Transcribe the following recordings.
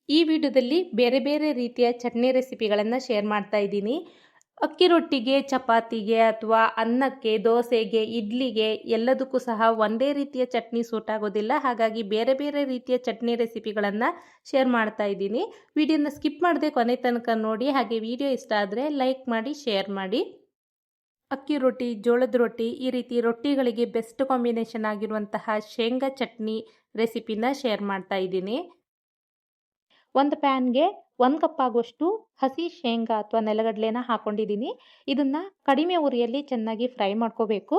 ಈ ವಿಡಿಯೋದಲ್ಲಿ ಬೇರೆ ಬೇರೆ ರೀತಿಯ ಚಟ್ನಿ ರೆಸಿಪಿಗಳನ್ನು ಶೇರ್ ಮಾಡ್ತಾ ಇದ್ದೀನಿ. ಅಕ್ಕಿ ರೊಟ್ಟಿಗೆ, ಚಪಾತಿಗೆ ಅಥವಾ ಅನ್ನಕ್ಕೆ, ದೋಸೆಗೆ, ಇಡ್ಲಿಗೆ ಎಲ್ಲದಕ್ಕೂ ಸಹ ಒಂದೇ ರೀತಿಯ ಚಟ್ನಿ ಸೂಟ್ ಆಗೋದಿಲ್ಲ. ಹಾಗಾಗಿ ಬೇರೆ ಬೇರೆ ರೀತಿಯ ಚಟ್ನಿ ರೆಸಿಪಿಗಳನ್ನು ಶೇರ್ ಮಾಡ್ತಾ ಇದ್ದೀನಿ. ವಿಡಿಯೋನ ಸ್ಕಿಪ್ ಮಾಡದೆ ಕೊನೆ ತನಕ ನೋಡಿ. ಹಾಗೆ ವಿಡಿಯೋ ಇಷ್ಟ ಆದರೆ ಲೈಕ್ ಮಾಡಿ, ಶೇರ್ ಮಾಡಿ. ಅಕ್ಕಿ ರೊಟ್ಟಿ, ಜೋಳದ ರೊಟ್ಟಿ, ಈ ರೀತಿ ರೊಟ್ಟಿಗಳಿಗೆ ಬೆಸ್ಟ್ ಕಾಂಬಿನೇಷನ್ ಆಗಿರುವಂತಹ ಶೇಂಗಾ ಚಟ್ನಿ ರೆಸಿಪಿನ ಶೇರ್ ಮಾಡ್ತಾ ಇದ್ದೀನಿ. ಒಂದು ಪ್ಯಾನ್ಗೆ 1 ಕಪ್ ಆಗುವಷ್ಟು ಹಸಿ ಶೇಂಗಾ ಅಥವಾ ನೆಲಗಡಲೆನ ಹಾಕೊಂಡಿದ್ದೀನಿ. ಇದನ್ನು ಕಡಿಮೆ ಉರಿಯಲ್ಲಿ ಚೆನ್ನಾಗಿ ಫ್ರೈ ಮಾಡ್ಕೋಬೇಕು.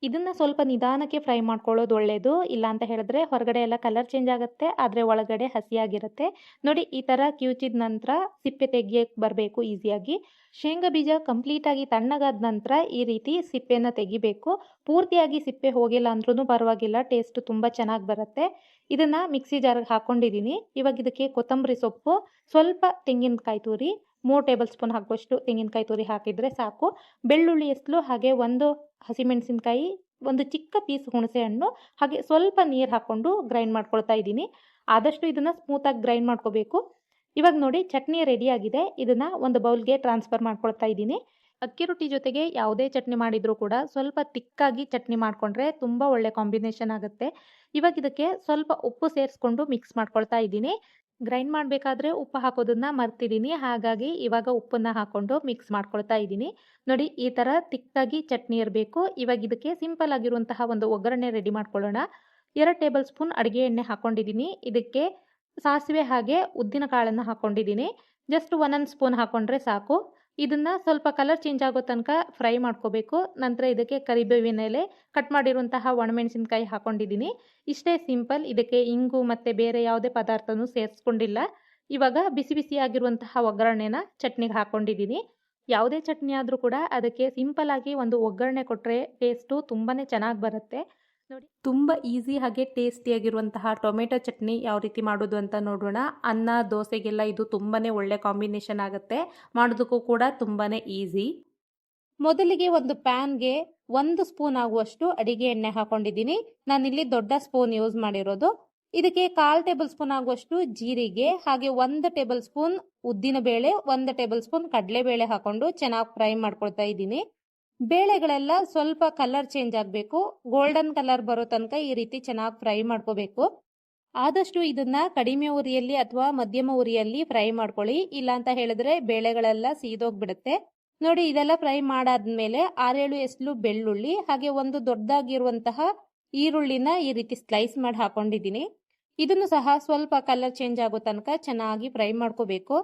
ಇದನ್ನು ಸ್ವಲ್ಪ ನಿಧಾನಕ್ಕೆ ಫ್ರೈ ಮಾಡ್ಕೊಳ್ಳೋದು ಒಳ್ಳೆಯದು. ಇಲ್ಲ ಅಂತ ಹೇಳಿದ್ರೆ ಹೊರಗಡೆ ಎಲ್ಲ ಕಲರ್ ಚೇಂಜ್ ಆಗುತ್ತೆ, ಆದರೆ ಒಳಗಡೆ ಹಸಿಯಾಗಿರುತ್ತೆ. ನೋಡಿ, ಈ ಥರ ಕಿವುಚಿದ ನಂತರ ಸಿಪ್ಪೆ ತೆಗಿಯಕ್ಕೆ ಬರಬೇಕು ಈಸಿಯಾಗಿ. ಶೇಂಗಾ ಬೀಜ ಕಂಪ್ಲೀಟಾಗಿ ತಣ್ಣಗಾದ ನಂತರ ಈ ರೀತಿ ಸಿಪ್ಪೆನ ತೆಗಿಬೇಕು. ಪೂರ್ತಿಯಾಗಿ ಸಿಪ್ಪೆ ಹೋಗಿಲ್ಲ ಅಂದ್ರೂ ಪರವಾಗಿಲ್ಲ, ಟೇಸ್ಟ್ ತುಂಬ ಚೆನ್ನಾಗಿ ಬರುತ್ತೆ. ಇದನ್ನು ಮಿಕ್ಸಿ ಜಾರಿಗೆ ಹಾಕ್ಕೊಂಡಿದ್ದೀನಿ. ಇವಾಗ ಇದಕ್ಕೆ ಕೊತ್ತಂಬರಿ ಸೊಪ್ಪು, ಸ್ವಲ್ಪ ತೆಂಗಿನಕಾಯಿ ತುರಿ, 3 ಟೇಬಲ್ ಸ್ಪೂನ್ ಹಾಕುವಷ್ಟು ತೆಂಗಿನಕಾಯಿ ತುರಿ ಹಾಕಿದರೆ ಸಾಕು. ಬೆಳ್ಳುಳ್ಳಿ ಎಸ್ಲು, ಹಾಗೆ 1 ಹಸಿಮೆಣಸಿನಕಾಯಿ, 1 ಚಿಕ್ಕ ಪೀಸ್ ಹುಣಸೆ ಹಣ್ಣು, ಹಾಗೆ ಸ್ವಲ್ಪ ನೀರು ಹಾಕ್ಕೊಂಡು ಗ್ರೈಂಡ್ ಮಾಡ್ಕೊಳ್ತಾ ಇದ್ದೀನಿ. ಆದಷ್ಟು ಇದನ್ನು ಸ್ಮೂತಾಗಿ ಗ್ರೈಂಡ್ ಮಾಡ್ಕೋಬೇಕು. ಇವಾಗ ನೋಡಿ, ಚಟ್ನಿ ರೆಡಿಯಾಗಿದೆ. ಇದನ್ನು ಒಂದು ಬೌಲ್ಗೆ ಟ್ರಾನ್ಸ್ಫರ್ ಮಾಡ್ಕೊಳ್ತಾ ಇದ್ದೀನಿ. ಅಕ್ಕಿ ರೊಟ್ಟಿ ಜೊತೆಗೆ ಯಾವುದೇ ಚಟ್ನಿ ಮಾಡಿದರೂ ಕೂಡ ಸ್ವಲ್ಪ ತಿಕ್ಕಾಗಿ ಚಟ್ನಿ ಮಾಡಿಕೊಂಡ್ರೆ ತುಂಬ ಒಳ್ಳೆ ಕಾಂಬಿನೇಷನ್ ಆಗುತ್ತೆ. ಇವಾಗ ಇದಕ್ಕೆ ಸ್ವಲ್ಪ ಉಪ್ಪು ಸೇರಿಸ್ಕೊಂಡು ಮಿಕ್ಸ್ ಮಾಡ್ಕೊಳ್ತಾ ಇದ್ದೀನಿ. ಗ್ರೈಂಡ್ ಮಾಡಬೇಕಾದ್ರೆ ಉಪ್ಪು ಹಾಕೋದನ್ನ ಮರ್ತಿದ್ದೀನಿ, ಹಾಗಾಗಿ ಇವಾಗ ಉಪ್ಪನ್ನು ಹಾಕ್ಕೊಂಡು ಮಿಕ್ಸ್ ಮಾಡ್ಕೊಳ್ತಾ ಇದ್ದೀನಿ. ನೋಡಿ, ಈ ಥರ ತಿಕ್ಕಾಗಿ ಚಟ್ನಿ ಇರಬೇಕು. ಇವಾಗ ಇದಕ್ಕೆ ಸಿಂಪಲ್ ಆಗಿರುವಂತಹ ಒಂದು ಒಗ್ಗರಣೆ ರೆಡಿ ಮಾಡ್ಕೊಳ್ಳೋಣ. 2 ಟೇಬಲ್ ಸ್ಪೂನ್ ಅಡುಗೆ ಎಣ್ಣೆ ಹಾಕ್ಕೊಂಡಿದ್ದೀನಿ. ಇದಕ್ಕೆ ಸಾಸಿವೆ ಹಾಗೆ ಉದ್ದಿನ ಕಾಳನ್ನು ಹಾಕ್ಕೊಂಡಿದ್ದೀನಿ. ಜಸ್ಟ್ 1 ಸ್ಪೂನ್ ಹಾಕ್ಕೊಂಡ್ರೆ ಸಾಕು. ಇದನ್ನು ಸ್ವಲ್ಪ ಕಲರ್ ಚೇಂಜ್ ಆಗೋ ತನಕ ಫ್ರೈ ಮಾಡ್ಕೋಬೇಕು. ನಂತರ ಇದಕ್ಕೆ ಕರಿಬೇವಿನ ಎಲೆ, ಕಟ್ ಮಾಡಿರುವಂತಹ ಒಣಮೆಣಸಿನ್ಕಾಯಿ ಹಾಕ್ಕೊಂಡಿದ್ದೀನಿ. ಇಷ್ಟೇ ಸಿಂಪಲ್. ಇದಕ್ಕೆ ಇಂಗು ಮತ್ತು ಬೇರೆ ಯಾವುದೇ ಪದಾರ್ಥನೂ ಸೇರಿಸ್ಕೊಂಡಿಲ್ಲ. ಇವಾಗ ಬಿಸಿ ಬಿಸಿಯಾಗಿರುವಂತಹ ಒಗ್ಗರಣೆನ ಚಟ್ನಿಗೆ ಹಾಕ್ಕೊಂಡಿದ್ದೀನಿ. ಯಾವುದೇ ಚಟ್ನಿ ಆದರೂ ಕೂಡ ಅದಕ್ಕೆ ಸಿಂಪಲ್ ಆಗಿ ಒಂದು ಒಗ್ಗರಣೆ ಕೊಟ್ಟರೆ ಟೇಸ್ಟು ತುಂಬಾ ಚೆನ್ನಾಗಿ ಬರುತ್ತೆ. ನೋಡಿ, ತುಂಬ ಈಸಿ ಹಾಗೆ ಟೇಸ್ಟಿಯಾಗಿರುವಂತಹ ಟೊಮೆಟೊ ಚಟ್ನಿ ಯಾವ ರೀತಿ ಮಾಡೋದು ಅಂತ ನೋಡೋಣ. ಅನ್ನ, ದೋಸೆಗೆಲ್ಲ ಇದು ತುಂಬಾ ಒಳ್ಳೆ ಕಾಂಬಿನೇಷನ್ ಆಗುತ್ತೆ. ಮಾಡೋದಕ್ಕೂ ಕೂಡ ತುಂಬಾ ಈಸಿ. ಮೊದಲಿಗೆ ಒಂದು ಪ್ಯಾನ್ಗೆ 1 ಸ್ಪೂನ್ ಆಗುವಷ್ಟು ಅಡಿಗೆ ಎಣ್ಣೆ ಹಾಕೊಂಡಿದ್ದೀನಿ. ನಾನಿಲ್ಲಿ ದೊಡ್ಡ ಸ್ಪೂನ್ ಯೂಸ್ ಮಾಡಿರೋದು. ಇದಕ್ಕೆ 1/4 ಟೇಬಲ್ ಸ್ಪೂನ್ ಆಗುವಷ್ಟು ಜೀರಿಗೆ, ಹಾಗೆ 1 ಟೇಬಲ್ ಸ್ಪೂನ್ ಉದ್ದಿನ ಬೇಳೆ, 1 ಟೇಬಲ್ ಸ್ಪೂನ್ ಕಡಲೆಬೇಳೆ ಹಾಕೊಂಡು ಚೆನ್ನಾಗಿ ಫ್ರೈ ಮಾಡ್ಕೊಳ್ತಾ ಇದ್ದೀನಿ. ಬೇಳೆಗಳೆಲ್ಲ ಸ್ವಲ್ಪ ಕಲರ್ ಚೇಂಜ್ ಆಗಬೇಕು. ಗೋಲ್ಡನ್ ಕಲರ್ ಬರೋ ತನಕ ಈ ರೀತಿ ಚೆನ್ನಾಗಿ ಫ್ರೈ ಮಾಡ್ಕೋಬೇಕು. ಆದಷ್ಟು ಇದನ್ನ ಕಡಿಮೆ ಉರಿಯಲ್ಲಿ ಅಥವಾ ಮಧ್ಯಮ ಉರಿಯಲ್ಲಿ ಫ್ರೈ ಮಾಡ್ಕೊಳ್ಳಿ. ಇಲ್ಲ ಅಂತ ಹೇಳಿದ್ರೆ ಬೇಳೆಗಳೆಲ್ಲ ಸೀದೋಗ್ಬಿಡುತ್ತೆ. ನೋಡಿ, ಇದೆಲ್ಲ ಫ್ರೈ ಮಾಡಾದ್ಮೇಲೆ 6-7 ಎಸ್ಲು ಬೆಳ್ಳುಳ್ಳಿ, ಹಾಗೆ ಒಂದು ದೊಡ್ಡದಾಗಿರುವಂತಹ ಈರುಳ್ಳಿನ ಈ ರೀತಿ ಸ್ಲೈಸ್ ಮಾಡಿ ಹಾಕೊಂಡಿದ್ದೀನಿ. ಇದನ್ನು ಸಹ ಸ್ವಲ್ಪ ಕಲರ್ ಚೇಂಜ್ ಆಗೋ ತನಕ ಚೆನ್ನಾಗಿ ಫ್ರೈ ಮಾಡ್ಕೋಬೇಕು.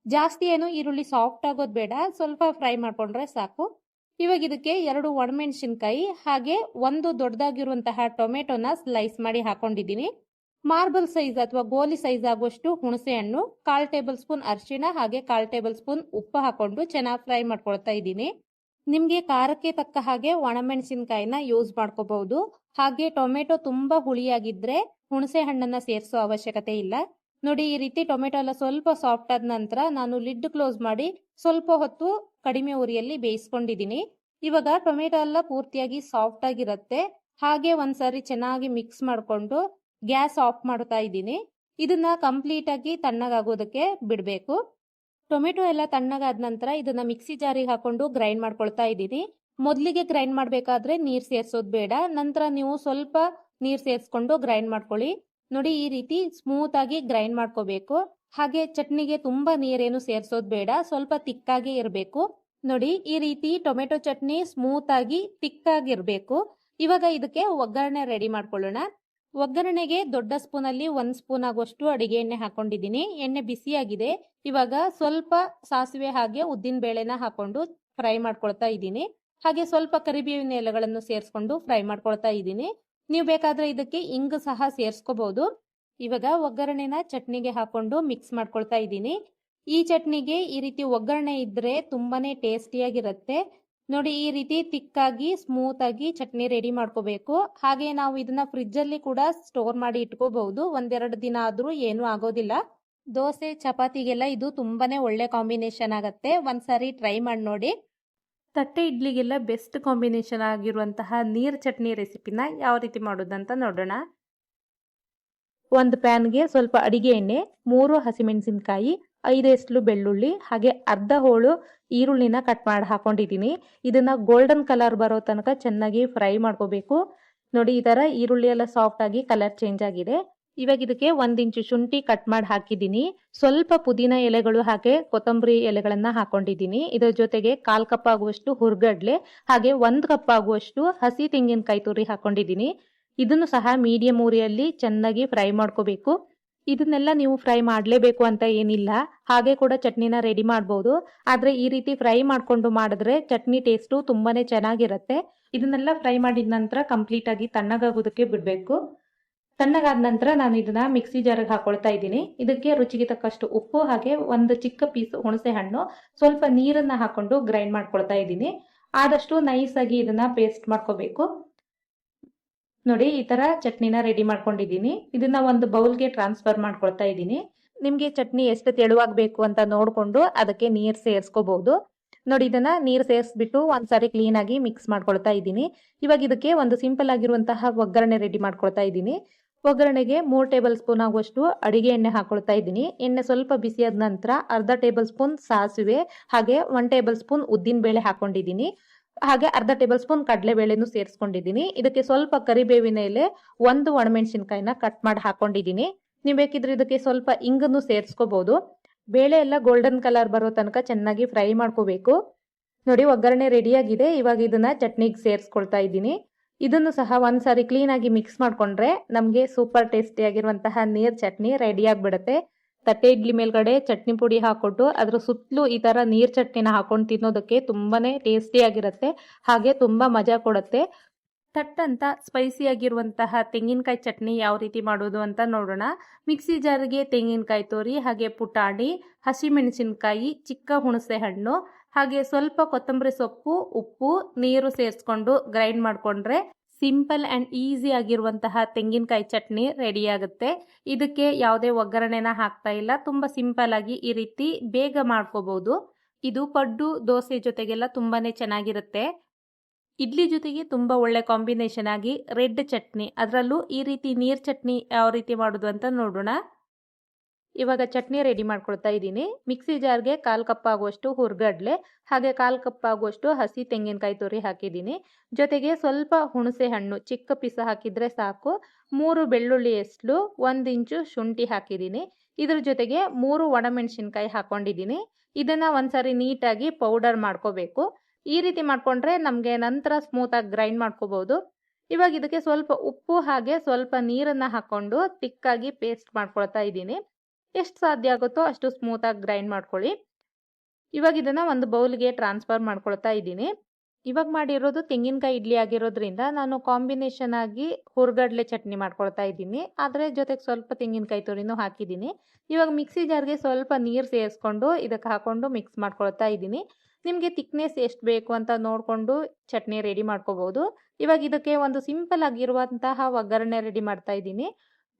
ಜಾಸ್ತಿ ಏನು ಈರುಳ್ಳಿ ಸಾಫ್ಟ್ ಆಗೋದು ಬೇಡ, ಸ್ವಲ್ಪ ಫ್ರೈ ಮಾಡ್ಕೊಂಡ್ರೆ ಸಾಕು. ಇವಾಗ ಇದಕ್ಕೆ 2 ಒಣಮೆಣಸಿನ್ಕಾಯಿ, ಹಾಗೆ ಒಂದು ದೊಡ್ಡದಾಗಿರುವಂತಹ ಟೊಮೆಟೊನ ಸ್ಲೈಸ್ ಮಾಡಿ ಹಾಕೊಂಡಿದ್ದೀನಿ. ಮಾರ್ಬಲ್ ಸೈಜ್ ಅಥವಾ ಗೋಲಿ ಸೈಜ್ ಆಗುವಷ್ಟು ಹುಣಸೆ ಹಣ್ಣು, 1/4 ಟೇಬಲ್ ಸ್ಪೂನ್ ಅರಿಶಿಣ, ಹಾಗೆ 1/4 ಟೇಬಲ್ ಸ್ಪೂನ್ ಉಪ್ಪು ಹಾಕೊಂಡು ಚೆನ್ನಾಗಿ ಫ್ರೈ ಮಾಡ್ಕೊಳ್ತಾ ಇದ್ದೀನಿ. ನಿಮಗೆ ಖಾರಕ್ಕೆ ತಕ್ಕ ಹಾಗೆ ಒಣಮೆಣಸಿನ್ಕಾಯಿನ ಯೂಸ್ ಮಾಡ್ಕೋಬಹುದು. ಹಾಗೆ ಟೊಮೆಟೊ ತುಂಬಾ ಹುಳಿಯಾಗಿದ್ರೆ ಹುಣಸೆ ಹಣ್ಣನ್ನ ಸೇರಿಸೋ ಅವಶ್ಯಕತೆ ಇಲ್ಲ. ನೋಡಿ, ಈ ರೀತಿ ಟೊಮೆಟೊ ಎಲ್ಲ ಸ್ವಲ್ಪ ಸಾಫ್ಟ್ ಆದ ನಂತರ ನಾನು ಲಿಡ್ ಕ್ಲೋಸ್ ಮಾಡಿ ಸ್ವಲ್ಪ ಹೊತ್ತು ಕಡಿಮೆ ಉರಿಯಲ್ಲಿ ಬೇಯಿಸ್ಕೊಂಡಿದ್ದೀನಿ. ಇವಾಗ ಟೊಮೆಟೊ ಎಲ್ಲ ಪೂರ್ತಿಯಾಗಿ ಸಾಫ್ಟ್ ಆಗಿರುತ್ತೆ. ಹಾಗೆ ಒಂದ್ಸರಿ ಚೆನ್ನಾಗಿ ಮಿಕ್ಸ್ ಮಾಡಿಕೊಂಡು ಗ್ಯಾಸ್ ಆಫ್ ಮಾಡ್ತಾ ಇದ್ದೀನಿ. ಇದನ್ನ ಕಂಪ್ಲೀಟ್ ಆಗಿ ತಣ್ಣಗಾಗೋದಕ್ಕೆ ಬಿಡಬೇಕು. ಟೊಮೆಟೊ ಎಲ್ಲ ತಣ್ಣಗಾದ ನಂತರ ಇದನ್ನ ಮಿಕ್ಸಿ ಜಾರಿಗೆ ಹಾಕೊಂಡು ಗ್ರೈಂಡ್ ಮಾಡ್ಕೊಳ್ತಾ ಇದ್ದೀನಿ. ಮೊದಲಿಗೆ ಗ್ರೈಂಡ್ ಮಾಡಬೇಕಾದ್ರೆ ನೀರು ಸೇರಿಸೋದು ಬೇಡ, ನಂತರ ನೀವು ಸ್ವಲ್ಪ ನೀರು ಸೇರಿಸ್ಕೊಂಡು ಗ್ರೈಂಡ್ ಮಾಡ್ಕೊಳ್ಳಿ. ನೋಡಿ, ಈ ರೀತಿ ಸ್ಮೂತ್ ಆಗಿ ಗ್ರೈಂಡ್ ಮಾಡ್ಕೋಬೇಕು. ಹಾಗೆ ಚಟ್ನಿಗೆ ತುಂಬಾ ನೀರೇನು ಸೇರಿಸೋದು ಬೇಡ, ಸ್ವಲ್ಪ ತಿಕ್ಕಾಗಿ ಇರಬೇಕು. ನೋಡಿ, ಈ ರೀತಿ ಟೊಮೆಟೊ ಚಟ್ನಿ ಸ್ಮೂತ್ ಆಗಿ ತಿಕ್ಕಾಗಿರ್ಬೇಕು. ಇವಾಗ ಇದಕ್ಕೆ ಒಗ್ಗರಣೆ ರೆಡಿ ಮಾಡ್ಕೊಳ್ಳೋಣ. ಒಗ್ಗರಣೆಗೆ ದೊಡ್ಡ ಸ್ಪೂನಲ್ಲಿ 1 ಸ್ಪೂನ್ ಆಗುವಷ್ಟು ಅಡಿಗೆ ಎಣ್ಣೆ ಹಾಕೊಂಡಿದ್ದೀನಿ. ಎಣ್ಣೆ ಬಿಸಿಯಾಗಿದೆ. ಇವಾಗ ಸ್ವಲ್ಪ ಸಾಸಿವೆ ಹಾಗೆ ಉದ್ದಿನ ಬೇಳೆನ ಹಾಕೊಂಡು ಫ್ರೈ ಮಾಡ್ಕೊಳ್ತಾ ಇದ್ದೀನಿ. ಹಾಗೆ ಸ್ವಲ್ಪ ಕರಿಬೇವಿನ ಎಲೆಗಳನ್ನು ಸೇರಿಸ್ಕೊಂಡು ಫ್ರೈ ಮಾಡ್ಕೊಳ್ತಾ ಇದ್ದೀನಿ. ನೀವು ಬೇಕಾದ್ರೆ ಇದಕ್ಕೆ ಇಂಗು ಸಹ ಸೇರಿಸ್ಕೋಬಹುದು. ಇವಾಗ ಒಗ್ಗರಣೆನ ಚಟ್ನಿಗೆ ಹಾಕೊಂಡು ಮಿಕ್ಸ್ ಮಾಡ್ಕೊಳ್ತಾ ಇದ್ದೀನಿ. ಈ ಚಟ್ನಿಗೆ ಈ ರೀತಿ ಒಗ್ಗರಣೆ ಇದ್ರೆ ತುಂಬಾನೇ ಟೇಸ್ಟಿಯಾಗಿರುತ್ತೆ. ನೋಡಿ, ಈ ರೀತಿ ತಿಕ್ಕಾಗಿ ಸ್ಮೂತ್ ಆಗಿ ಚಟ್ನಿ ರೆಡಿ ಮಾಡ್ಕೋಬೇಕು. ಹಾಗೆ ನಾವು ಇದನ್ನ ಫ್ರಿಜ್ ಅಲ್ಲಿ ಕೂಡ ಸ್ಟೋರ್ ಮಾಡಿ ಇಟ್ಕೋಬಹುದು. 1-2 ದಿನ ಆದ್ರೂ ಏನೂ ಆಗೋದಿಲ್ಲ. ದೋಸೆ, ಚಪಾತಿಗೆಲ್ಲ ಇದು ತುಂಬಾನೇ ಒಳ್ಳೆ ಕಾಂಬಿನೇಷನ್ ಆಗುತ್ತೆ. ಒಂದ್ಸಾರಿ ಟ್ರೈ ಮಾಡಿ ನೋಡಿ. ತಟ್ಟೆ ಇಡ್ಲಿಗೆಲ್ಲ ಬೆಸ್ಟ್ ಕಾಂಬಿನೇಷನ್ ಆಗಿರುವಂತಹ ನೀರು ಚಟ್ನಿ ರೆಸಿಪಿನ ಯಾವ ರೀತಿ ಮಾಡೋದಂತ ನೋಡೋಣ. ಒಂದು ಪ್ಯಾನ್ಗೆ ಸ್ವಲ್ಪ ಅಡಿಗೆ ಎಣ್ಣೆ, 3 ಹಸಿಮೆಣಸಿನಕಾಯಿ, 5 ಎಸ್ಲು ಬೆಳ್ಳುಳ್ಳಿ, ಹಾಗೆ ಅರ್ಧ ಹೋಳು ಈರುಳ್ಳಿನ ಕಟ್ ಮಾಡಿ ಹಾಕೊಂಡಿದ್ದೀನಿ. ಇದನ್ನ ಗೋಲ್ಡನ್ ಕಲರ್ ಬರೋ ತನಕ ಚೆನ್ನಾಗಿ ಫ್ರೈ ಮಾಡ್ಕೋಬೇಕು. ನೋಡಿ, ಈ ತರ ಈರುಳ್ಳಿ ಎಲ್ಲ ಸಾಫ್ಟ್ ಆಗಿ ಕಲರ್ ಚೇಂಜ್ ಆಗಿದೆ. ಇವಾಗ ಇದಕ್ಕೆ 1 ಇಂಚು ಶುಂಠಿ ಕಟ್ ಮಾಡಿ ಹಾಕಿದ್ದೀನಿ. ಸ್ವಲ್ಪ ಪುದೀನ ಎಲೆಗಳು ಹಾಗೆ ಕೊತ್ತಂಬರಿ ಎಲೆಗಳನ್ನ ಹಾಕೊಂಡಿದ್ದೀನಿ. ಇದರ ಜೊತೆಗೆ 1/4 ಕಪ್ ಆಗುವಷ್ಟು ಹುರ್ಗಡ್ಲೆ, ಹಾಗೆ 1 ಕಪ್ ಆಗುವಷ್ಟು ಹಸಿ ತೆಂಗಿನಕಾಯಿ ತುರಿ ಹಾಕೊಂಡಿದ್ದೀನಿ. ಇದನ್ನು ಸಹ ಮೀಡಿಯಂ ಉರಿಯಲ್ಲಿ ಚೆನ್ನಾಗಿ ಫ್ರೈ ಮಾಡ್ಕೋಬೇಕು. ಇದನ್ನೆಲ್ಲ ನೀವು ಫ್ರೈ ಮಾಡಲೇಬೇಕು ಅಂತ ಏನಿಲ್ಲ, ಹಾಗೆ ಕೂಡ ಚಟ್ನಿನ ರೆಡಿ ಮಾಡ್ಬೋದು. ಆದ್ರೆ ಈ ರೀತಿ ಫ್ರೈ ಮಾಡ್ಕೊಂಡು ಮಾಡಿದ್ರೆ ಚಟ್ನಿ ಟೇಸ್ಟು ತುಂಬಾನೇ ಚೆನ್ನಾಗಿರುತ್ತೆ. ಇದನ್ನೆಲ್ಲ ಫ್ರೈ ಮಾಡಿದ ನಂತರ ಕಂಪ್ಲೀಟ್ ಆಗಿ ತಣ್ಣಗಾಗೋದಕ್ಕೆ ಬಿಡಬೇಕು. ತಣ್ಣಗಾದ ನಂತರ ನಾನು ಇದನ್ನ ಮಿಕ್ಸಿ ಜಾರ್ಗೆ ಹಾಕೊಳ್ತಾ ಇದ್ದೀನಿ. ಇದಕ್ಕೆ ರುಚಿಗೆ ತಕ್ಕಷ್ಟು ಉಪ್ಪು, ಹಾಗೆ ಒಂದು ಚಿಕ್ಕ ಪೀಸ್ ಹುಣಸೆ ಹಣ್ಣು, ಸ್ವಲ್ಪ ನೀರನ್ನ ಹಾಕೊಂಡು ಗ್ರೈಂಡ್ ಮಾಡ್ಕೊಳ್ತಾ ಇದ್ದೀನಿ. ಆದಷ್ಟು ನೈಸ್ ಆಗಿ ಇದನ್ನ ಪೇಸ್ಟ್ ಮಾಡ್ಕೋಬೇಕು. ನೋಡಿ, ಈ ತರ ಚಟ್ನಿನ ರೆಡಿ ಮಾಡ್ಕೊಂಡಿದ್ದೀನಿ. ಇದನ್ನ ಒಂದು ಬೌಲ್ಗೆ ಟ್ರಾನ್ಸ್ಫರ್ ಮಾಡ್ಕೊಳ್ತಾ ಇದ್ದೀನಿ. ನಿಮ್ಗೆ ಚಟ್ನಿ ಎಷ್ಟು ತೆಳುವಾಗಬೇಕು ಅಂತ ನೋಡ್ಕೊಂಡು ಅದಕ್ಕೆ ನೀರು ಸೇರಿಸ್ಕೋಬಹುದು. ನೋಡಿ, ಇದನ್ನ ನೀರು ಸೇರಿಸ್ಬಿಟ್ಟು ಒಂದ್ಸಾರಿ ಕ್ಲೀನ್ ಆಗಿ ಮಿಕ್ಸ್ ಮಾಡ್ಕೊಳ್ತಾ ಇದ್ದೀನಿ. ಇವಾಗ ಇದಕ್ಕೆ ಒಂದು ಸಿಂಪಲ್ ಆಗಿರುವಂತಹ ಒಗ್ಗರಣೆ ರೆಡಿ ಮಾಡ್ಕೊಳ್ತಾ ಇದ್ದೀನಿ. ಒಗ್ಗರಣೆಗೆ 3 ಟೇಬಲ್ ಸ್ಪೂನ್ ಆಗುವಷ್ಟು ಅಡಿಗೆ ಎಣ್ಣೆ ಹಾಕೊಳ್ತಾ ಇದ್ದೀನಿ. ಎಣ್ಣೆ ಸ್ವಲ್ಪ ಬಿಸಿಯಾದ ನಂತರ ಅರ್ಧ ಟೇಬಲ್ ಸ್ಪೂನ್ ಸಾಸಿವೆ, ಹಾಗೆ 1 ಟೇಬಲ್ ಸ್ಪೂನ್ ಉದ್ದಿನ ಬೇಳೆ ಹಾಕೊಂಡಿದ್ದೀನಿ. ಹಾಗೆ ಅರ್ಧ ಟೇಬಲ್ ಸ್ಪೂನ್ ಕಡಲೆಬೇಳೆನೂ ಸೇರಿಸ್ಕೊಂಡಿದ್ದೀನಿ. ಇದಕ್ಕೆ ಸ್ವಲ್ಪ ಕರಿಬೇವಿನ ಎಲೆ, 1 ಒಣಮೆಣಸಿನಕಾಯಿನ ಕಟ್ ಮಾಡಿ ಹಾಕೊಂಡಿದ್ದೀನಿ. ನೀವು ಬೇಕಿದ್ರೆ ಇದಕ್ಕೆ ಸ್ವಲ್ಪ ಇಂಗನ್ನು ಸೇರಿಸ್ಕೋಬಹುದು. ಬೇಳೆ ಎಲ್ಲ ಗೋಲ್ಡನ್ ಕಲರ್ ಬರೋ ತನಕ ಚೆನ್ನಾಗಿ ಫ್ರೈ ಮಾಡ್ಕೋಬೇಕು. ನೋಡಿ, ಒಗ್ಗರಣೆ ರೆಡಿಯಾಗಿದೆ. ಇವಾಗ ಇದನ್ನ ಚಟ್ನಿಗೆ ಸೇರಿಸ್ಕೊಳ್ತಾ ಇದ್ದೀನಿ. ಇದನ್ನು ಸಹ ಒಂದ್ಸಾರಿ ಕ್ಲೀನ್ ಆಗಿ ಮಿಕ್ಸ್ ಮಾಡ್ಕೊಂಡ್ರೆ ನಮಗೆ ಸೂಪರ್ ಟೇಸ್ಟಿ ಆಗಿರುವಂತಹ ನೀರ್ ಚಟ್ನಿ ರೆಡಿ ಆಗ್ಬಿಡುತ್ತೆ. ತಟ್ಟೆ ಇಡ್ಲಿ ಮೇಲ್ಗಡೆ ಚಟ್ನಿ ಪುಡಿ ಹಾಕೊಟ್ಟು ಅದ್ರ ಸುತ್ತಲೂ ಈ ತರ ನೀರ್ ಚಟ್ನಿನ ಹಾಕೊಂಡು ತಿನ್ನೋದಕ್ಕೆ ತುಂಬಾನೇ ಟೇಸ್ಟಿ ಆಗಿರುತ್ತೆ, ಹಾಗೆ ತುಂಬಾ ಮಜಾ ಕೊಡುತ್ತೆ. ತಟ್ಟಂತ ಸ್ಪೈಸಿ ಆಗಿರುವಂತಹ ತೆಂಗಿನಕಾಯಿ ಚಟ್ನಿ ಯಾವ ರೀತಿ ಮಾಡೋದು ಅಂತ ನೋಡೋಣ. ಮಿಕ್ಸಿ ಜಾರ್ಗೆ ತೆಂಗಿನಕಾಯಿ ತುರಿ, ಹಾಗೆ ಪುಟಾಣಿ, ಹಸಿಮೆಣಸಿನಕಾಯಿ, ಚಿಕ್ಕ ಹುಣಸೆ ಹಣ್ಣು, ಹಾಗೆ ಸ್ವಲ್ಪ ಕೊತ್ತಂಬರಿ ಸೊಪ್ಪು, ಉಪ್ಪು, ನೀರು ಸೇರಿಸ್ಕೊಂಡು ಗ್ರೈಂಡ್ ಮಾಡ್ಕೊಂಡ್ರೆ ಸಿಂಪಲ್ ಅಂಡ್ ಈಸಿ ಆಗಿರುವಂತಹ ತೆಂಗಿನಕಾಯಿ ಚಟ್ನಿ ರೆಡಿ ಆಗುತ್ತೆ. ಇದಕ್ಕೆ ಯಾವುದೇ ಒಗ್ಗರಣೆನ ಹಾಕ್ತಾ ಇಲ್ಲ, ತುಂಬಾ ಸಿಂಪಲ್ ಆಗಿ ಈ ರೀತಿ ಬೇಗ ಮಾಡ್ಕೋಬಹುದು. ಇದು ಪಡ್ಡು ದೋಸೆ ಜೊತೆಗೆಲ್ಲ ತುಂಬಾನೇ ಚೆನ್ನಾಗಿರುತ್ತೆ. ಇಡ್ಲಿ ಜೊತೆಗೆ ತುಂಬಾ ಒಳ್ಳೆ ಕಾಂಬಿನೇಷನ್ ಆಗಿ ರೆಡ್ ಚಟ್ನಿ, ಅದರಲ್ಲೂ ಈ ರೀತಿ ನೀರ್ ಚಟ್ನಿ ಯಾವ ರೀತಿ ಮಾಡೋದು ಅಂತ ನೋಡೋಣ. ಇವಾಗ ಚಟ್ನಿ ರೆಡಿ ಮಾಡ್ಕೊಳ್ತಾ ಇದ್ದೀನಿ. ಮಿಕ್ಸಿ ಜಾರ್ಗೆ 1/4 ಕಪ್ ಆಗುವಷ್ಟು ಹುರ್ಗಡ್ಲೆ, ಹಾಗೆ 1/4 ಕಪ್ ಆಗುವಷ್ಟು ಹಸಿ ತೆಂಗಿನಕಾಯಿ ತುರಿ ಹಾಕಿದ್ದೀನಿ. ಜೊತೆಗೆ ಸ್ವಲ್ಪ ಹುಣಸೆ ಹಣ್ಣು ಚಿಕ್ಕ ಪೀಸ್ ಹಾಕಿದ್ರೆ ಸಾಕು. 3 ಬೆಳ್ಳುಳ್ಳಿ ಎಸ್ಲು, 1 ಇಂಚು ಶುಂಠಿ ಹಾಕಿದ್ದೀನಿ. ಇದ್ರ ಜೊತೆಗೆ 3 ಒಣಮೆಣಸಿನಕಾಯಿ ಹಾಕೊಂಡಿದ್ದೀನಿ. ಇದನ್ನ ಒಂದ್ಸರಿ ನೀಟಾಗಿ ಪೌಡರ್ ಮಾಡ್ಕೋಬೇಕು. ಈ ರೀತಿ ಮಾಡ್ಕೊಂಡ್ರೆ ನಮಗೆ ನಂತರ ಸ್ಮೂತ್ ಆಗಿ ಗ್ರೈಂಡ್ ಮಾಡ್ಕೋಬಹುದು. ಇವಾಗ ಇದಕ್ಕೆ ಸ್ವಲ್ಪ ಉಪ್ಪು, ಹಾಗೆ ಸ್ವಲ್ಪ ನೀರನ್ನ ಹಾಕೊಂಡು ತಿಕ್ಕಾಗಿ ಪೇಸ್ಟ್ ಮಾಡ್ಕೊಳ್ತಾ ಇದ್ದೀನಿ. ಎಷ್ಟು ಸಾಧ್ಯ ಆಗುತ್ತೋ ಅಷ್ಟು ಸ್ಮೂತ್ ಆಗಿ ಗ್ರೈಂಡ್ ಮಾಡ್ಕೊಳ್ಳಿ. ಇವಾಗ ಇದನ್ನ ಒಂದು ಬೌಲ್ಗೆ ಟ್ರಾನ್ಸ್ಫರ್ ಮಾಡ್ಕೊಳ್ತಾ ಇದ್ದೀನಿ. ಇವಾಗ ಮಾಡಿರೋದು ತೆಂಗಿನಕಾಯಿ ಇಡ್ಲಿ ಆಗಿರೋದ್ರಿಂದ ನಾನು ಕಾಂಬಿನೇಷನ್ ಆಗಿ ಹುರ್ಗಡ್ಲೆ ಚಟ್ನಿ ಮಾಡ್ಕೊಳ್ತಾ ಇದ್ದೀನಿ. ಆದರೆ ಜೊತೆಗೆ ಸ್ವಲ್ಪ ತೆಂಗಿನಕಾಯಿ ತುರಿನೂ ಹಾಕಿದ್ದೀನಿ. ಇವಾಗ ಮಿಕ್ಸಿ ಜಾರ್ಗೆ ಸ್ವಲ್ಪ ನೀರು ಸೇರಿಸ್ಕೊಂಡು ಇದಕ್ಕೆ ಹಾಕೊಂಡು ಮಿಕ್ಸ್ ಮಾಡ್ಕೊಳ್ತಾ ಇದ್ದೀನಿ. ನಿಮಗೆ ಥಿಕ್ನೆಸ್ ಎಷ್ಟು ಬೇಕು ಅಂತ ನೋಡಿಕೊಂಡು ಚಟ್ನಿ ರೆಡಿ ಮಾಡ್ಕೋಬಹುದು. ಇವಾಗ ಇದಕ್ಕೆ ಒಂದು ಸಿಂಪಲ್ ಆಗಿರುವಂತಹ ಒಗ್ಗರಣೆ ರೆಡಿ ಮಾಡ್ತಾ ಇದ್ದೀನಿ.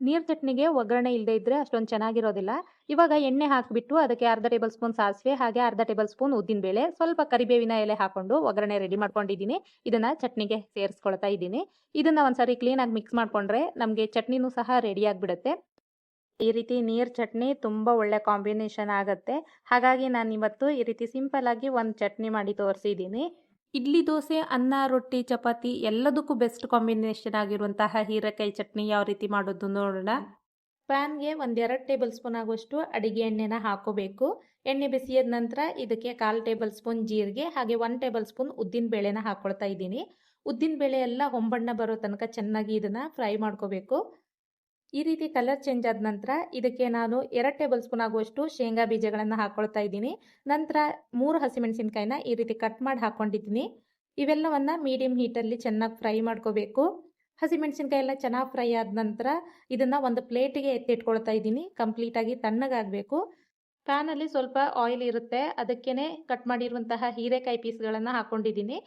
ನೀರ್ ಚಟ್ನಿಗೆ ಒಗ್ಗರಣೆ ಇಲ್ಲದೆ ಇದ್ರೆ ಅಷ್ಟೊಂದು ಚೆನ್ನಾಗಿರೋದಿಲ್ಲ. ಇವಾಗ ಎಣ್ಣೆ ಹಾಕಿಬಿಟ್ಟು ಅದಕ್ಕೆ ಅರ್ಧ ಟೇಬಲ್ ಸ್ಪೂನ್ ಸಾಸಿವೆ, ಹಾಗೆ ಅರ್ಧ ಟೇಬಲ್ ಸ್ಪೂನ್ ಉದ್ದಿನ ಬೇಳೆ, ಸ್ವಲ್ಪ ಕರಿಬೇವಿನ ಎಲೆ ಹಾಕೊಂಡು ಒಗ್ಗರಣೆ ರೆಡಿ ಮಾಡ್ಕೊಂಡಿದ್ದೀನಿ. ಇದನ್ನ ಚಟ್ನಿಗೆ ಸೇರಿಸ್ಕೊಳ್ತಾ ಇದ್ದೀನಿ. ಇದನ್ನ ಒಂದ್ಸರಿ ಕ್ಲೀನ್ ಆಗಿ ಮಿಕ್ಸ್ ಮಾಡ್ಕೊಂಡ್ರೆ ನಮಗೆ ಚಟ್ನಿನೂ ಸಹ ರೆಡಿ ಆಗಿಬಿಡುತ್ತೆ. ಈ ರೀತಿ ನೀರ್ ಚಟ್ನಿ ತುಂಬಾ ಒಳ್ಳೆ ಕಾಂಬಿನೇಷನ್ ಆಗುತ್ತೆ. ಹಾಗಾಗಿ ನಾನು ಇವತ್ತು ಈ ರೀತಿ ಸಿಂಪಲ್ ಆಗಿ ಒಂದು ಚಟ್ನಿ ಮಾಡಿ ತೋರಿಸಿದ್ದೀನಿ. ಇಡ್ಲಿ, ದೋಸೆ, ಅನ್ನ, ರೊಟ್ಟಿ, ಚಪಾತಿ ಎಲ್ಲದಕ್ಕೂ ಬೆಸ್ಟ್ ಕಾಂಬಿನೇಷನ್ ಆಗಿರುವಂತಹ ಹೀರೆಕಾಯಿ ಚಟ್ನಿ ಯಾವ ರೀತಿ ಮಾಡೋದು ನೋಡೋಣ. ಪ್ಯಾನ್ಗೆ 1-2 ಟೇಬಲ್ ಸ್ಪೂನ್ ಆಗುವಷ್ಟು ಅಡಿಗೆ ಎಣ್ಣೆನ ಹಾಕೋಬೇಕು. ಎಣ್ಣೆ ಬಿಸಿಯಾದ ನಂತರ ಇದಕ್ಕೆ 1/4 ಟೇಬಲ್ ಸ್ಪೂನ್ ಜೀರಿಗೆ, ಹಾಗೆ 1 ಟೇಬಲ್ ಸ್ಪೂನ್ ಉದ್ದಿನ ಬೇಳೆನ ಹಾಕೊಳ್ತಾ ಇದ್ದೀನಿ. ಉದ್ದಿನ ಬೇಳೆ ಎಲ್ಲ ಹೊಂಬಣ್ಣ ಬರೋ ತನಕ ಚೆನ್ನಾಗಿ ಇದನ್ನ ಫ್ರೈ ಮಾಡ್ಕೋಬೇಕು. ಈ ರೀತಿ ಕಲರ್ ಚೇಂಜ್ ಆದ ನಂತರ ಇದಕ್ಕೆ ನಾನು 2 ಟೇಬಲ್ ಸ್ಪೂನ್ ಆಗುವಷ್ಟು ಶೇಂಗಾ ಬೀಜಗಳನ್ನು ಹಾಕೊಳ್ತಾ ಇದ್ದೀನಿ. ನಂತರ 3 ಹಸಿಮೆಣಸಿನಕಾಯಿನ ಈ ರೀತಿ ಕಟ್ ಮಾಡಿ ಹಾಕೊಂಡಿದ್ದೀನಿ. ಇವೆಲ್ಲವನ್ನ ಮೀಡಿಯಂ ಹೀಟಲ್ಲಿ ಚೆನ್ನಾಗಿ ಫ್ರೈ ಮಾಡ್ಕೋಬೇಕು. ಹಸಿಮೆಣಸಿನಕಾಯಿ ಎಲ್ಲ ಚೆನ್ನಾಗಿ ಫ್ರೈ ಆದ ನಂತರ ಇದನ್ನ ಒಂದು ಪ್ಲೇಟಿಗೆ ಎತ್ತಿಟ್ಕೊಳ್ತಾ ಇದ್ದೀನಿ. ಕಂಪ್ಲೀಟಾಗಿ ತಣ್ಣಗಾಗಬೇಕು. ಪ್ಯಾನಲ್ಲಿ ಸ್ವಲ್ಪ ಆಯಿಲ್ ಇರುತ್ತೆ, ಅದಕ್ಕೇನೆ ಕಟ್ ಮಾಡಿರುವಂತಹ ಹೀರೆಕಾಯಿ ಪೀಸ್ಗಳನ್ನು ಹಾಕೊಂಡಿದ್ದೀನಿ.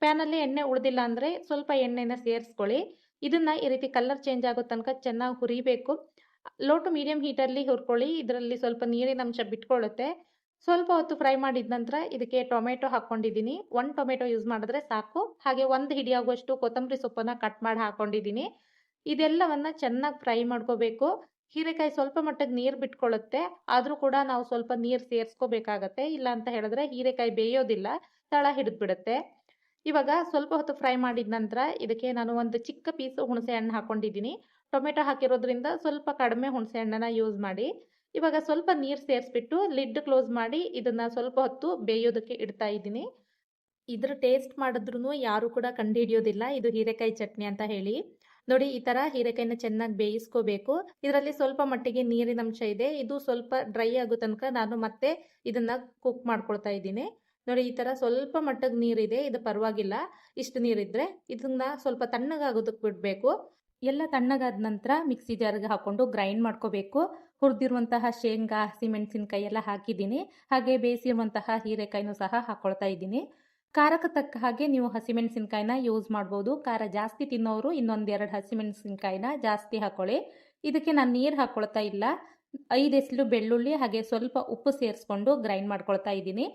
ಪ್ಯಾನಲ್ಲಿ ಎಣ್ಣೆ ಉಳಿದಿಲ್ಲ ಅಂದರೆ ಸ್ವಲ್ಪ ಎಣ್ಣೆನ ಸೇರಿಸ್ಕೊಳ್ಳಿ. ಇದನ್ನ ಈ ರೀತಿ ಕಲರ್ ಚೇಂಜ್ ಆಗೋ ತನಕ ಚೆನ್ನಾಗಿ ಹುರಿಬೇಕು. ಲೋ ಟು ಮೀಡಿಯಂ ಹೀಟಲ್ಲಿ ಹುರ್ಕೊಳ್ಳಿ. ಇದರಲ್ಲಿ ಸ್ವಲ್ಪ ನೀರಿನ ಅಂಶ ಬಿಟ್ಕೊಳ್ಳುತ್ತೆ. ಸ್ವಲ್ಪ ಹೊತ್ತು ಫ್ರೈ ಮಾಡಿದ ನಂತರ ಇದಕ್ಕೆ ಟೊಮೆಟೊ ಹಾಕ್ಕೊಂಡಿದ್ದೀನಿ. 1 ಟೊಮೆಟೊ ಯೂಸ್ ಮಾಡಿದ್ರೆ ಸಾಕು. ಹಾಗೆ 1 ಹಿಡಿ ಆಗುವಷ್ಟು ಕೊತ್ತಂಬರಿ ಸೊಪ್ಪನ್ನು ಕಟ್ ಮಾಡಿ ಹಾಕ್ಕೊಂಡಿದ್ದೀನಿ. ಇದೆಲ್ಲವನ್ನ ಚೆನ್ನಾಗಿ ಫ್ರೈ ಮಾಡ್ಕೋಬೇಕು. ಹೀರೆಕಾಯಿ ಸ್ವಲ್ಪ ಮಟ್ಟಿಗೆ ನೀರು ಬಿಟ್ಕೊಳ್ಳುತ್ತೆ. ಆದರೂ ಕೂಡ ನಾವು ಸ್ವಲ್ಪ ನೀರು ಸೇರಿಸ್ಕೋಬೇಕಾಗತ್ತೆ. ಇಲ್ಲ ಅಂತ ಹೇಳಿದ್ರೆ ಹೀರೆಕಾಯಿ ಬೇಯೋದಿಲ್ಲ, ತಳ ಹಿಡಿದ್ಬಿಡುತ್ತೆ. ಇವಾಗ ಸ್ವಲ್ಪ ಹೊತ್ತು ಫ್ರೈ ಮಾಡಿದ ನಂತರ ಇದಕ್ಕೆ ನಾನು ಒಂದು ಚಿಕ್ಕ ಪೀಸ್ ಹುಣಸೆ ಹಣ್ಣು ಹಾಕೊಂಡಿದ್ದೀನಿ. ಟೊಮೆಟೊ ಹಾಕಿರೋದ್ರಿಂದ ಸ್ವಲ್ಪ ಕಡಿಮೆ ಹುಣಸೆ ಹಣ್ಣನ್ನ ಯೂಸ್ ಮಾಡಿ. ಇವಾಗ ಸ್ವಲ್ಪ ನೀರು ಸೇರಿಸ್ಬಿಟ್ಟು ಲಿಡ್ ಕ್ಲೋಸ್ ಮಾಡಿ ಇದನ್ನ ಸ್ವಲ್ಪ ಹೊತ್ತು ಬೇಯೋದಕ್ಕೆ ಇಡ್ತಾ ಇದ್ದೀನಿ. ಇದ್ರ ಟೇಸ್ಟ್ ಮಾಡಿದ್ರೂ ಯಾರು ಕೂಡ ಕಂಡುಹಿಡಿಯೋದಿಲ್ಲ ಇದು ಹೀರೆಕಾಯಿ ಚಟ್ನಿ ಅಂತ ಹೇಳಿ. ನೋಡಿ, ಈ ಥರ ಹೀರೆಕಾಯಿನ ಚೆನ್ನಾಗಿ ಬೇಯಿಸ್ಕೋಬೇಕು. ಇದರಲ್ಲಿ ಸ್ವಲ್ಪ ಮಟ್ಟಿಗೆ ನೀರಿನ ಅಂಶ ಇದೆ. ಇದು ಸ್ವಲ್ಪ ಡ್ರೈ ಆಗೋ ತನಕ ನಾನು ಮತ್ತೆ ಇದನ್ನ ಕುಕ್ ಮಾಡ್ಕೊಳ್ತಾ ಇದ್ದೀನಿ. ನೋಡಿ, ಈ ಥರ ಸ್ವಲ್ಪ ಮಟ್ಟಿಗೆ ನೀರಿದೆ, ಇದು ಪರವಾಗಿಲ್ಲ. ಇಷ್ಟು ನೀರಿದ್ರೆ ಇದನ್ನ ಸ್ವಲ್ಪ ತಣ್ಣಗಾಗೋದಕ್ಕೆ ಬಿಡಬೇಕು. ಎಲ್ಲ ತಣ್ಣಗಾದ ನಂತರ ಮಿಕ್ಸಿ ಜಾರ್ಗೆ ಹಾಕ್ಕೊಂಡು ಗ್ರೈಂಡ್ ಮಾಡ್ಕೋಬೇಕು. ಹುರಿದಿರುವಂತಹ ಶೇಂಗಾ, ಹಸಿಮೆಣಸಿನ್ಕಾಯಿ ಎಲ್ಲ ಹಾಕಿದ್ದೀನಿ. ಹಾಗೆ ಬೇಯಿಸಿರುವಂತಹ ಹೀರೆಕಾಯಿನೂ ಸಹ ಹಾಕ್ಕೊಳ್ತಾ ಇದ್ದೀನಿ. ಖಾರಕ್ಕೆ ತಕ್ಕ ಹಾಗೆ ನೀವು ಹಸಿಮೆಣಸಿನ್ಕಾಯಿನ ಯೂಸ್ ಮಾಡ್ಬೋದು. ಖಾರ ಜಾಸ್ತಿ ತಿನ್ನೋರು ಇನ್ನೊಂದೆರಡು ಹಸಿಮೆಣಸಿನ್ಕಾಯಿನ ಜಾಸ್ತಿ ಹಾಕೊಳ್ಳಿ. ಇದಕ್ಕೆ ನಾನು ನೀರು ಹಾಕ್ಕೊಳ್ತಾ ಇಲ್ಲ. 5 ಎಸಳು ಬೆಳ್ಳುಳ್ಳಿ ಹಾಗೆ ಸ್ವಲ್ಪ ಉಪ್ಪು ಸೇರಿಸ್ಕೊಂಡು ಗ್ರೈಂಡ್ ಮಾಡ್ಕೊಳ್ತಾ ಇದ್ದೀನಿ.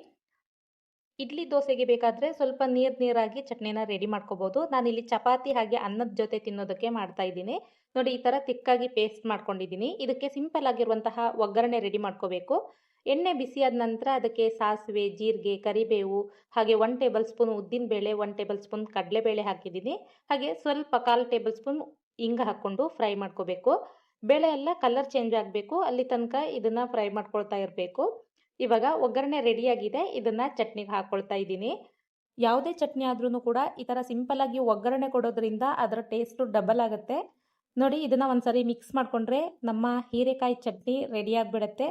ಇಡ್ಲಿ ದೋಸೆಗೆ ಬೇಕಾದರೆ ಸ್ವಲ್ಪ ನೀರಾಗಿ ಚಟ್ನಿನ ರೆಡಿ ಮಾಡ್ಕೋಬೋದು. ನಾನಿಲ್ಲಿ ಚಪಾತಿ ಹಾಗೆ ಅನ್ನದ ಜೊತೆ ತಿನ್ನೋದಕ್ಕೆ ಮಾಡ್ತಾ ಇದ್ದೀನಿ. ನೋಡಿ, ಈ ಥರ ತಿಕ್ಕಾಗಿ ಪೇಸ್ಟ್ ಮಾಡ್ಕೊಂಡಿದ್ದೀನಿ. ಇದಕ್ಕೆ ಸಿಂಪಲ್ ಆಗಿರುವಂತಹ ಒಗ್ಗರಣೆ ರೆಡಿ ಮಾಡ್ಕೋಬೇಕು. ಎಣ್ಣೆ ಬಿಸಿಯಾದ ನಂತರ ಅದಕ್ಕೆ ಸಾಸಿವೆ, ಜೀರಿಗೆ, ಕರಿಬೇವು ಹಾಗೆ 1 ಟೇಬಲ್ ಸ್ಪೂನ್ ಉದ್ದಿನಬೇಳೆ, 1 ಟೇಬಲ್ ಸ್ಪೂನ್ ಕಡಲೆಬೇಳೆ ಹಾಕಿದ್ದೀನಿ. ಹಾಗೆ ಸ್ವಲ್ಪ 1/4 ಟೇಬಲ್ ಸ್ಪೂನ್ ಹಿಂಗ ಹಾಕ್ಕೊಂಡು ಫ್ರೈ ಮಾಡ್ಕೋಬೇಕು. ಬೇಳೆ ಎಲ್ಲ ಕಲರ್ ಚೇಂಜ್ ಆಗಬೇಕು, ಅಲ್ಲಿ ತನಕ ಇದನ್ನು ಫ್ರೈ ಮಾಡ್ಕೊಳ್ತಾ ಇರಬೇಕು. ಇವಾಗ ಒಗ್ಗರಣೆ ರೆಡಿಯಾಗಿದೆ. ಇದನ್ನು ಚಟ್ನಿಗೆ ಹಾಕ್ಕೊಳ್ತಾ ಇದ್ದೀನಿ. ಯಾವುದೇ ಚಟ್ನಿ ಆದ್ರೂ ಕೂಡ ಈ ಥರ ಸಿಂಪಲ್ಲಾಗಿ ಒಗ್ಗರಣೆ ಕೊಡೋದ್ರಿಂದ ಅದರ ಟೇಸ್ಟು ಡಬಲ್ ಆಗುತ್ತೆ. ನೋಡಿ, ಇದನ್ನು ಒಂದ್ಸರಿ ಮಿಕ್ಸ್ ಮಾಡಿಕೊಂಡ್ರೆ ನಮ್ಮ ಹೀರೆಕಾಯಿ ಚಟ್ನಿ ರೆಡಿಯಾಗಿಬಿಡುತ್ತೆ.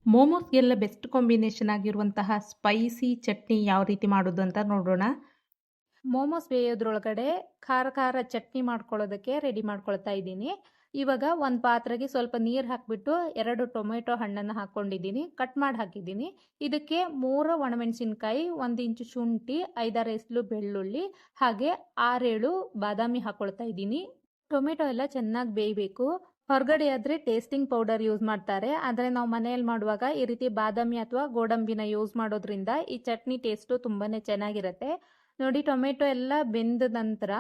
ಮೋಮೋಸ್ಗೆಲ್ಲ ಬೆಸ್ಟ್ ಕಾಂಬಿನೇಷನ್ ಆಗಿರುವಂತಹ ಸ್ಪೈಸಿ ಚಟ್ನಿ ಯಾವ ರೀತಿ ಮಾಡೋದು ಅಂತ ನೋಡೋಣ. ಮೋಮೋಸ್ ಬೇಯೋದ್ರೊಳಗಡೆ ಖಾರ ಚಟ್ನಿ ಮಾಡ್ಕೊಳ್ಳೋದಕ್ಕೆ ರೆಡಿ ಮಾಡ್ಕೊಳ್ತಾ ಇದ್ದೀನಿ. ಇವಾಗ ಒಂದು ಪಾತ್ರೆಗೆ ಸ್ವಲ್ಪ ನೀರು ಹಾಕಿಬಿಟ್ಟು 2 ಟೊಮೆಟೊ ಹಣ್ಣನ್ನು ಹಾಕ್ಕೊಂಡಿದ್ದೀನಿ, ಕಟ್ ಮಾಡಿ ಹಾಕಿದ್ದೀನಿ. ಇದಕ್ಕೆ 3 ಒಣಮೆಣಸಿನ್ಕಾಯಿ, 1 ಇಂಚು ಶುಂಠಿ, 5-6 ಎಸಳು ಬೆಳ್ಳುಳ್ಳಿ ಹಾಗೆ 6-7 ಬಾದಾಮಿ ಹಾಕ್ಕೊಳ್ತಾ ಇದ್ದೀನಿ. ಟೊಮೆಟೊ ಎಲ್ಲ ಚೆನ್ನಾಗಿ ಬೇಯಬೇಕು. ಹೊರಗಡೆ ಆದರೆ ಟೇಸ್ಟಿಂಗ್ ಪೌಡರ್ ಯೂಸ್ ಮಾಡ್ತಾರೆ, ಆದರೆ ನಾವು ಮನೆಯಲ್ಲಿ ಮಾಡುವಾಗ ಈ ರೀತಿ ಬಾದಾಮಿ ಅಥವಾ ಗೋಡಂಬಿನ ಯೂಸ್ ಮಾಡೋದ್ರಿಂದ ಈ ಚಟ್ನಿ ಟೇಸ್ಟು ತುಂಬಾ ಚೆನ್ನಾಗಿರುತ್ತೆ. ನೋಡಿ, ಟೊಮೆಟೊ ಎಲ್ಲ ಬೆಂದ ನಂತರ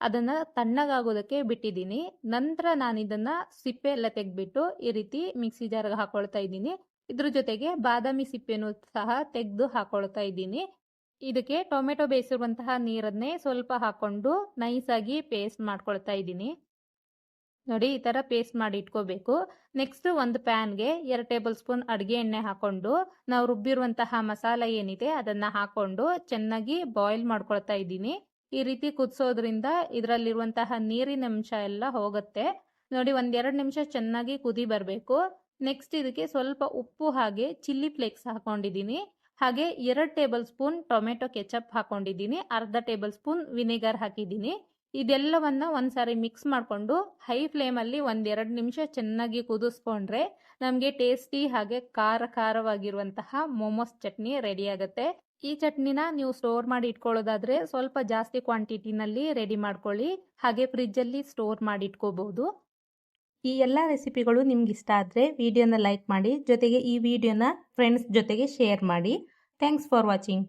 ಅದನ್ನು ತಣ್ಣಗಾಗೋದಕ್ಕೆ ಬಿಟ್ಟಿದ್ದೀನಿ. ನಂತರ ನಾನು ಇದನ್ನು ಸಿಪ್ಪೆ ಎಲ್ಲ ತೆಗೆದ್ಬಿಟ್ಟು ಈ ರೀತಿ ಮಿಕ್ಸಿ ಜಾರ್ಗೆ ಹಾಕೊಳ್ತಾ ಇದ್ದೀನಿ. ಇದ್ರ ಜೊತೆಗೆ ಬಾದಾಮಿ ಸಿಪ್ಪೆನೂ ಸಹ ತೆಗೆದು ಹಾಕೊಳ್ತಾ ಇದ್ದೀನಿ. ಇದಕ್ಕೆ ಟೊಮೆಟೊ ಬೇಯಿಸಿರುವಂತಹ ನೀರನ್ನೇ ಸ್ವಲ್ಪ ಹಾಕ್ಕೊಂಡು ನೈಸಾಗಿ ಪೇಸ್ಟ್ ಮಾಡ್ಕೊಳ್ತಾ ಇದ್ದೀನಿ. ನೋಡಿ, ಈ ಥರ ಪೇಸ್ಟ್ ಮಾಡಿ ಇಟ್ಕೋಬೇಕು. ನೆಕ್ಸ್ಟ್ ಒಂದು ಪ್ಯಾನ್ಗೆ 2 ಟೇಬಲ್ ಸ್ಪೂನ್ ಅಡುಗೆ ಎಣ್ಣೆ ಹಾಕ್ಕೊಂಡು ನಾವು ರುಬ್ಬಿರುವಂತಹ ಮಸಾಲ ಏನಿದೆ ಅದನ್ನು ಹಾಕ್ಕೊಂಡು ಚೆನ್ನಾಗಿ ಬಾಯ್ಲ್ ಮಾಡ್ಕೊಳ್ತಾ ಇದ್ದೀನಿ. ಈ ರೀತಿ ಕುದಿಸೋದ್ರಿಂದ ಇದರಲ್ಲಿರುವಂತಹ ನೀರಿನ ಅಂಶ ಎಲ್ಲ ಹೋಗುತ್ತೆ. ನೋಡಿ, 1-2 ನಿಮಿಷ ಚೆನ್ನಾಗಿ ಕುದಿ ಬರಬೇಕು. ನೆಕ್ಸ್ಟ್ ಇದಕ್ಕೆ ಸ್ವಲ್ಪ ಉಪ್ಪು ಹಾಗೆ ಚಿಲ್ಲಿ ಫ್ಲೇಕ್ಸ್ ಹಾಕೊಂಡಿದ್ದೀನಿ. ಹಾಗೆ 2 ಟೇಬಲ್ ಸ್ಪೂನ್ ಟೊಮೆಟೊ ಕೆಚಪ್ ಹಾಕೊಂಡಿದ್ದೀನಿ. ಅರ್ಧ ಟೇಬಲ್ ಸ್ಪೂನ್ ವಿನೆಗರ್ ಹಾಕಿದ್ದೀನಿ. ಇದೆಲ್ಲವನ್ನ ಒಂದ್ಸಾರಿ ಮಿಕ್ಸ್ ಮಾಡಿಕೊಂಡು ಹೈ ಫ್ಲೇಮಲ್ಲಿ 1-2 ನಿಮಿಷ ಚೆನ್ನಾಗಿ ಕುದಿಸ್ಕೊಂಡ್ರೆ ನಮಗೆ ಟೇಸ್ಟಿ ಹಾಗೆ ಖಾರವಾಗಿರುವಂತಹ ಮೋಮೋಸ್ ಚಟ್ನಿ ರೆಡಿ ಆಗುತ್ತೆ. ಈ ಚಟ್ನಿನ ನೀವು ಸ್ಟೋರ್ ಮಾಡಿ ಇಟ್ಕೊಳ್ಳೋದಾದ್ರೆ ಸ್ವಲ್ಪ ಜಾಸ್ತಿ ಕ್ವಾಂಟಿಟಿನಲ್ಲಿ ರೆಡಿ ಮಾಡ್ಕೊಳ್ಳಿ. ಹಾಗೆ ಫ್ರಿಜ್ಜಲ್ಲಿ ಸ್ಟೋರ್ ಮಾಡಿ ಇಟ್ಕೋಬಹುದು. ಈ ಎಲ್ಲ ರೆಸಿಪಿಗಳು ನಿಮ್ಗೆ ಇಷ್ಟ ಆದರೆ ವಿಡಿಯೋನ ಲೈಕ್ ಮಾಡಿ, ಜೊತೆಗೆ ಈ ವಿಡಿಯೋನ ಫ್ರೆಂಡ್ಸ್ ಜೊತೆಗೆ ಶೇರ್ ಮಾಡಿ. Thanks for watching.